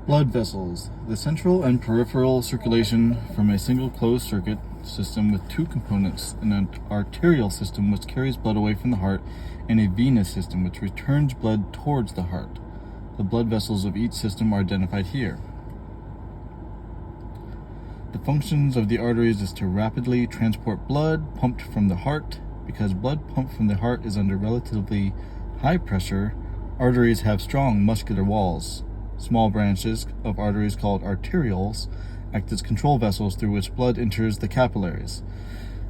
Blood vessels. The central and peripheral circulation from a single closed circuit system with two components, an arterial system which carries blood away from the heart, and a venous system which returns blood towards the heart. The blood vessels of each system are identified here. The functions of the arteries is to rapidly transport blood pumped from the heart. Because blood pumped from the heart is under relatively high pressure, arteries have strong muscular walls. Small branches of arteries called arterioles act as control vessels through which blood enters the capillaries.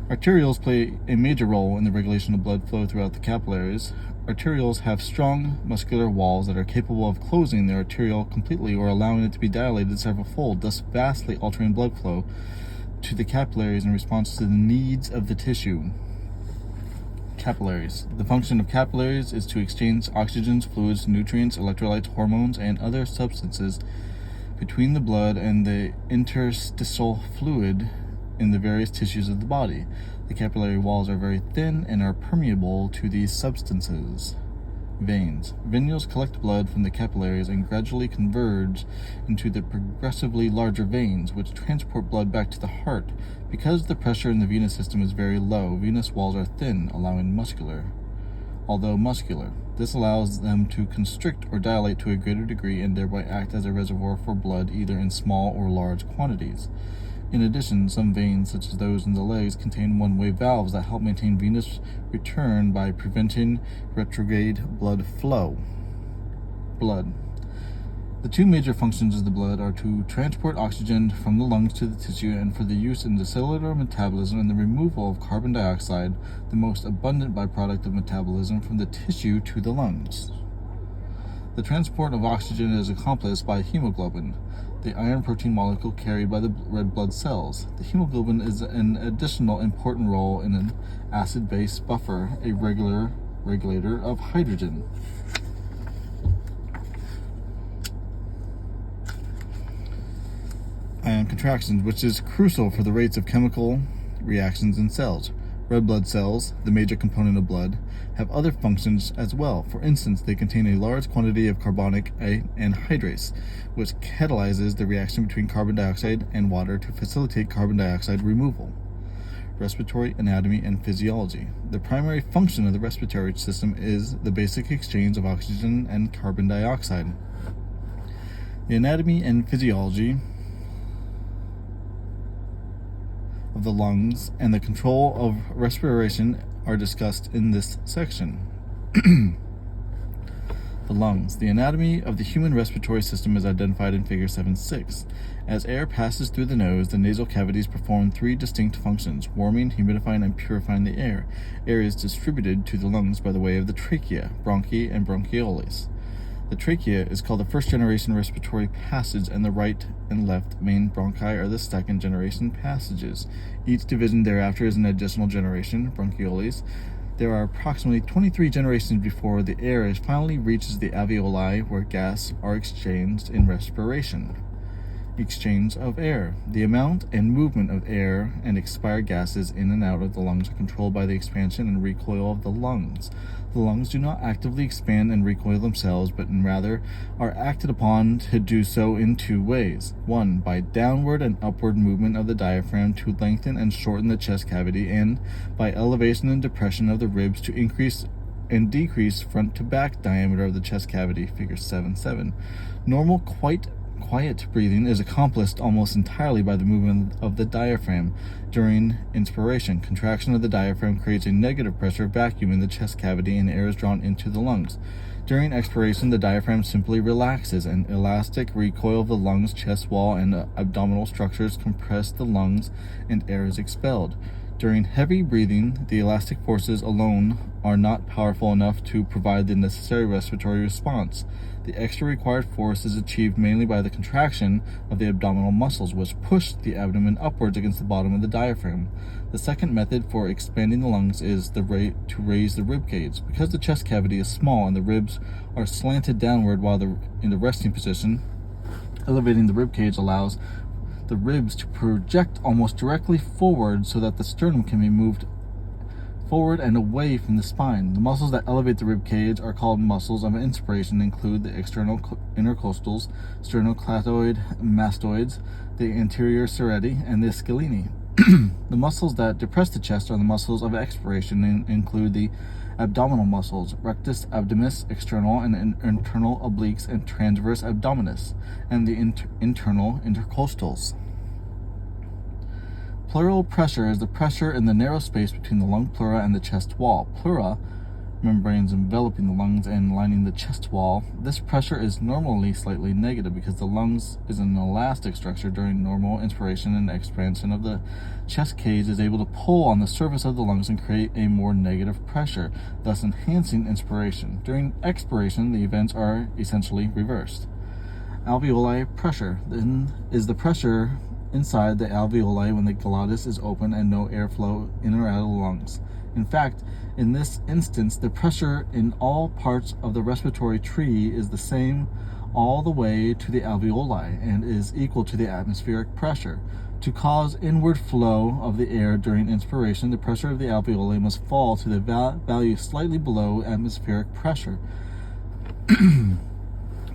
Arterioles play a major role in the regulation of blood flow throughout the capillaries. Arterioles have strong muscular walls that are capable of closing the arteriole completely or allowing it to be dilated several fold, thus vastly altering blood flow to the capillaries in response to the needs of the tissue. Capillaries. The function of capillaries is to exchange oxygens, fluids, nutrients, electrolytes, hormones, and other substances between the blood and the interstitial fluid in the various tissues of the body. The capillary walls are very thin and are permeable to these substances. Veins. Venules collect blood from the capillaries and gradually converge into the progressively larger veins, which transport blood back to the heart. Because the pressure in the venous system is very low, venous walls are thin, although muscular. This allows them to constrict or dilate to a greater degree and thereby act as a reservoir for blood either in small or large quantities. In addition, some veins, such as those in the legs, contain one-way valves that help maintain venous return by preventing retrograde blood flow. Blood. The two major functions of the blood are to transport oxygen from the lungs to the tissue and for the use in the cellular metabolism and the removal of carbon dioxide, the most abundant byproduct of metabolism, from the tissue to the lungs. The transport of oxygen is accomplished by hemoglobin, the iron protein molecule carried by the red blood cells. The hemoglobin is an additional important role in an acid-base buffer, a regular regulator of hydrogen. Ion contractions, which is crucial for the rates of chemical reactions in cells. Red blood cells, the major component of blood, have other functions as well. For instance, they contain a large quantity of carbonic anhydrase, which catalyzes the reaction between carbon dioxide and water to facilitate carbon dioxide removal. Respiratory anatomy and physiology. The primary function of the respiratory system is the basic exchange of oxygen and carbon dioxide. The anatomy and physiology of the lungs and the control of respiration are discussed in this section. The lungs. The anatomy of the human respiratory system is identified in Figure 7.6. As air passes through the nose, the nasal cavities perform three distinct functions: warming, humidifying, and purifying the air. Air is distributed to the lungs by the way of the trachea, bronchi, and bronchioles. The trachea is called the first-generation respiratory passage, and the right and left main bronchi are the second-generation passages. Each division thereafter is an additional generation, bronchioles. There are approximately 23 generations before the air finally reaches the alveoli, where gas are exchanged in respiration. Exchange of air. The amount and movement of air and expired gases in and out of the lungs are controlled by the expansion and recoil of the lungs. The lungs do not actively expand and recoil themselves, but rather are acted upon to do so in two ways. One, by downward and upward movement of the diaphragm to lengthen and shorten the chest cavity, and by elevation and depression of the ribs to increase and decrease front to back diameter of the chest cavity, Figure 7.7. Normal, quiet breathing is accomplished almost entirely by the movement of the diaphragm. During inspiration, contraction of the diaphragm creates a negative pressure vacuum in the chest cavity and air is drawn into the lungs. During expiration, the diaphragm simply relaxes. An elastic recoil of the lungs, chest wall, and abdominal structures compress the lungs and air is expelled. During heavy breathing, the elastic forces alone are not powerful enough to provide the necessary respiratory response. The extra required force is achieved mainly by the contraction of the abdominal muscles, which push the abdomen upwards against the bottom of the diaphragm. The second method for expanding the lungs is to raise the rib cage. Because the chest cavity is small and the ribs are slanted downward while in the resting position, elevating the rib cage allows the ribs to project almost directly forward so that the sternum can be moved forward and away from the spine. The muscles that elevate the rib cage are called muscles of inspiration, include the external intercostals, sternocleidomastoids, mastoids, the anterior serrati, and the scalene. The muscles that depress the chest are the muscles of expiration and include the abdominal muscles, rectus abdominis, external and internal obliques, and transverse abdominis, and the internal intercostals. Pleural pressure is the pressure in the narrow space between the lung pleura and the chest wall. Pleura, membranes enveloping the lungs and lining the chest wall. This pressure is normally slightly negative because the lungs is an elastic structure. During normal inspiration and expansion of the chest cage is able to pull on the surface of the lungs and create a more negative pressure, thus enhancing inspiration. During expiration, the events are essentially reversed. Alveoli pressure then is the pressure inside the alveoli when the glottis is open and no airflow in or out of the lungs. In fact, in this instance, the pressure in all parts of the respiratory tree is the same all the way to the alveoli and is equal to the atmospheric pressure. To cause inward flow of the air during inspiration, the pressure of the alveoli must fall to the value slightly below atmospheric pressure.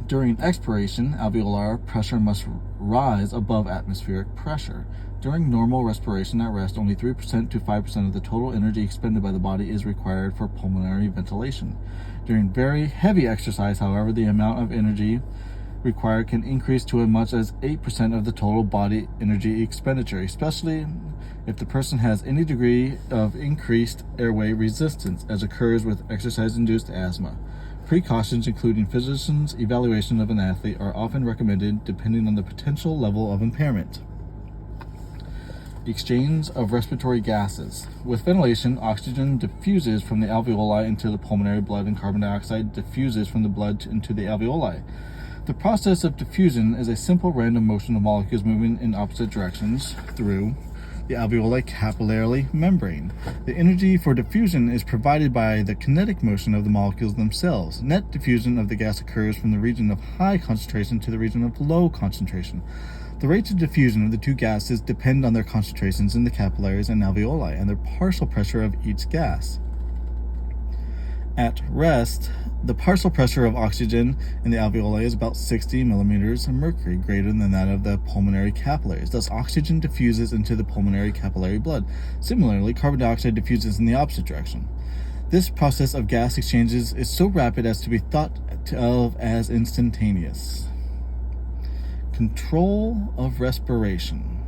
During expiration, alveolar pressure must rise above atmospheric pressure. During normal respiration at rest, only 3% to 5% of the total energy expended by the body is required for pulmonary ventilation. During very heavy exercise, however, the amount of energy required can increase to as much as 8% of the total body energy expenditure, especially if the person has any degree of increased airway resistance, as occurs with exercise-induced asthma. Precautions, including physicians' evaluation of an athlete, are often recommended depending on the potential level of impairment. Exchange of respiratory gases. With ventilation, oxygen diffuses from the alveoli into the pulmonary blood and carbon dioxide diffuses from the blood into the alveoli. The process of diffusion is a simple random motion of molecules moving in opposite directions through the alveoli capillary membrane. The energy for diffusion is provided by the kinetic motion of the molecules themselves. Net diffusion of the gas occurs from the region of high concentration to the region of low concentration. The rates of diffusion of the two gases depend on their concentrations in the capillaries and alveoli and the partial pressure of each gas. At rest, the partial pressure of oxygen in the alveoli is about 60 millimeters of mercury, greater than that of the pulmonary capillaries. Thus, oxygen diffuses into the pulmonary capillary blood. Similarly, carbon dioxide diffuses in the opposite direction. This process of gas exchanges is so rapid as to be thought of as instantaneous. Control of respiration.